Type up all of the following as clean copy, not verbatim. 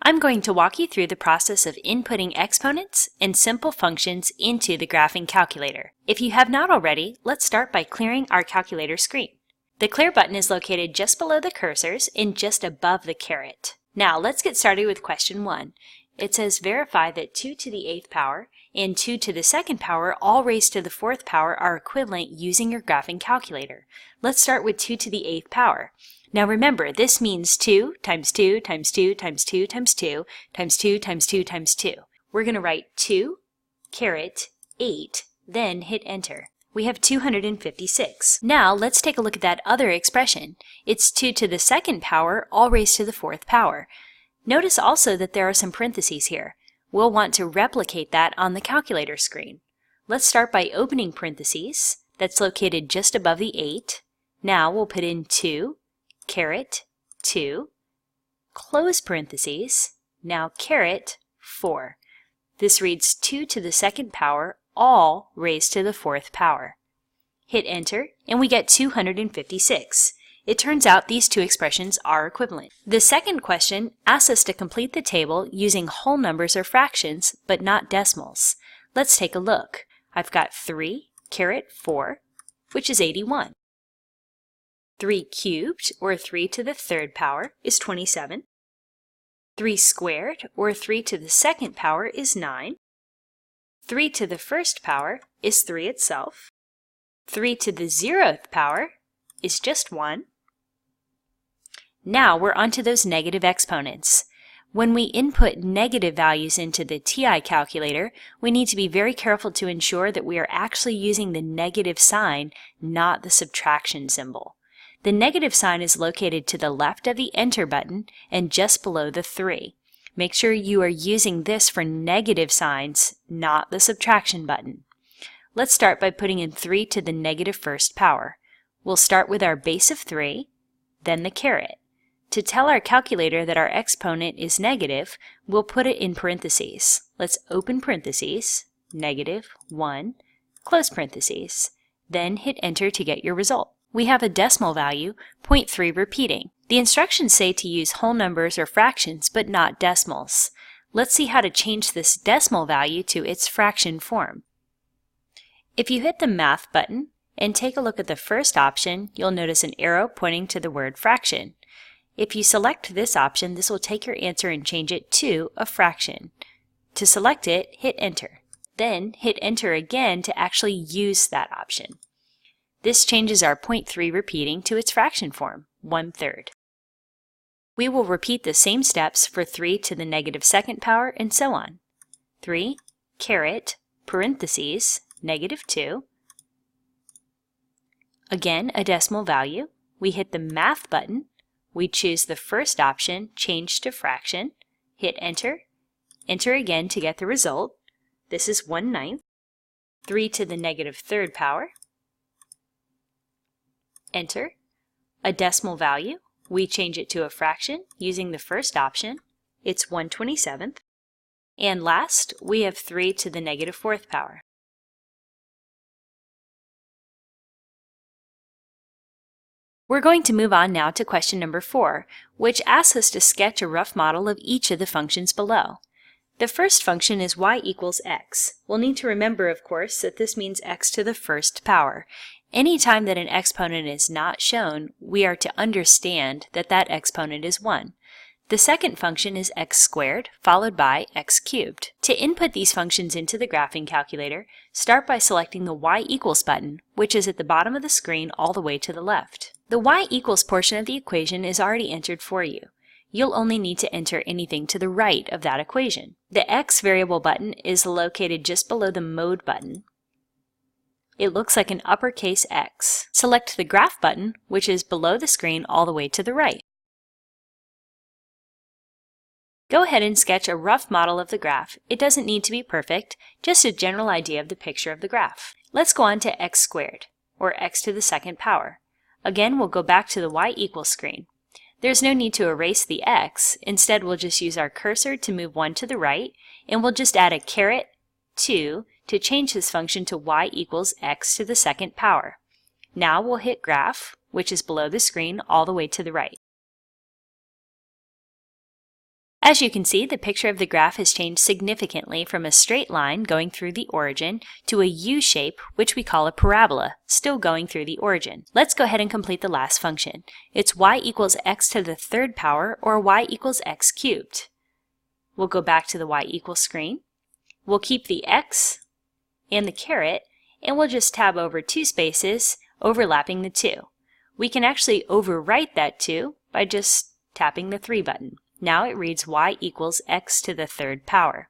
I'm going to walk you through the process of inputting exponents and simple functions into the graphing calculator. If you have not already, let's start by clearing our calculator screen. The clear button is located just below the cursors and just above the caret. Now let's get started with question 1. It says verify that 2 to the 8th power and 2 to the 2nd power all raised to the 4th power are equivalent using your graphing calculator. Let's start with 2 to the 8th power. Now remember, this means 2 times 2 times 2 times 2 times 2 times 2 times 2 times 2. We're going to write 2 caret 8, then hit enter. We have 256. Now let's take a look at that other expression. It's 2 to the 2nd power all raised to the 4th power. Notice also that there are some parentheses here. We'll want to replicate that on the calculator screen. Let's start by opening parentheses. That's located just above the 8. Now we'll put in 2 caret 2, close parentheses, now caret 4. This reads 2 to the 2nd power all raised to the 4th power. Hit enter and we get 256. It turns out these two expressions are equivalent. The second question asks us to complete the table using whole numbers or fractions, but not decimals. Let's take a look. I've got 3 caret 4, which is 81. 3 cubed, or 3 to the 3rd power, is 27. 3 squared, or 3 to the 2nd power, is 9. 3 to the 1st power is 3 itself. 3 to the 0th power is just 1. Now we're onto those negative exponents. When we input negative values into the TI calculator, we need to be very careful to ensure that we are actually using the negative sign, not the subtraction symbol. The negative sign is located to the left of the Enter button and just below the 3. Make sure you are using this for negative signs, not the subtraction button. Let's start by putting in 3 to the negative 1st power. We'll start with our base of 3, then the caret. To tell our calculator that our exponent is negative, we'll put it in parentheses. Let's open parentheses, negative 1, close parentheses, then hit enter to get your result. We have a decimal value, 0.3 repeating. The instructions say to use whole numbers or fractions, but not decimals. Let's see how to change this decimal value to its fraction form. If you hit the Math button and take a look at the first option, you'll notice an arrow pointing to the word fraction. If you select this option, this will take your answer and change it to a fraction. To select it, hit enter. Then hit enter again to actually use that option. This changes our 0.3 repeating to its fraction form, 1/3. We will repeat the same steps for 3 to the negative 2nd power and so on. 3 caret parentheses negative 2. Again, a decimal value. We hit the Math button. We choose the first option, change to fraction, hit enter, enter again to get the result. This is 1/9. 3 to the negative 3rd power. Enter. A decimal value. We change it to a fraction using the first option. It's 1/27. And last, we have 3 to the negative 4th power. We're going to move on now to question number 4, which asks us to sketch a rough model of each of the functions below. The first function is y equals x. We'll need to remember, of course, that this means x to the 1st power. Any time that an exponent is not shown, we are to understand that that exponent is 1. The second function is x squared, followed by x cubed. To input these functions into the graphing calculator, start by selecting the y equals button, which is at the bottom of the screen all the way to the left. The y equals portion of the equation is already entered for you. You'll only need to enter anything to the right of that equation. The x variable button is located just below the mode button. It looks like an uppercase X. Select the Graph button, which is below the screen all the way to the right. Go ahead and sketch a rough model of the graph. It doesn't need to be perfect, just a general idea of the picture of the graph. Let's go on to x squared, or x to the 2nd power. Again, we'll go back to the y equals screen. There's no need to erase the x. Instead, we'll just use our cursor to move one to the right, and we'll just add a caret 2 to change this function to y equals x to the 2nd power. Now we'll hit Graph, which is below the screen all the way to the right. As you can see, the picture of the graph has changed significantly from a straight line going through the origin to a U shape, which we call a parabola, still going through the origin. Let's go ahead and complete the last function. It's y equals x to the third power, or y equals x cubed. We'll go back to the y equals screen. We'll keep the x and the caret, and we'll just tab over 2 spaces overlapping the 2. We can actually overwrite that 2 by just tapping the 3 button. Now it reads y equals x to the third power.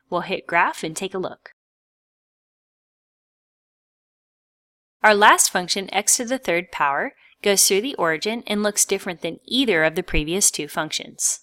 We'll hit graph and take a look. Our last function, x to the third power, goes through the origin and looks different than either of the previous 2 functions.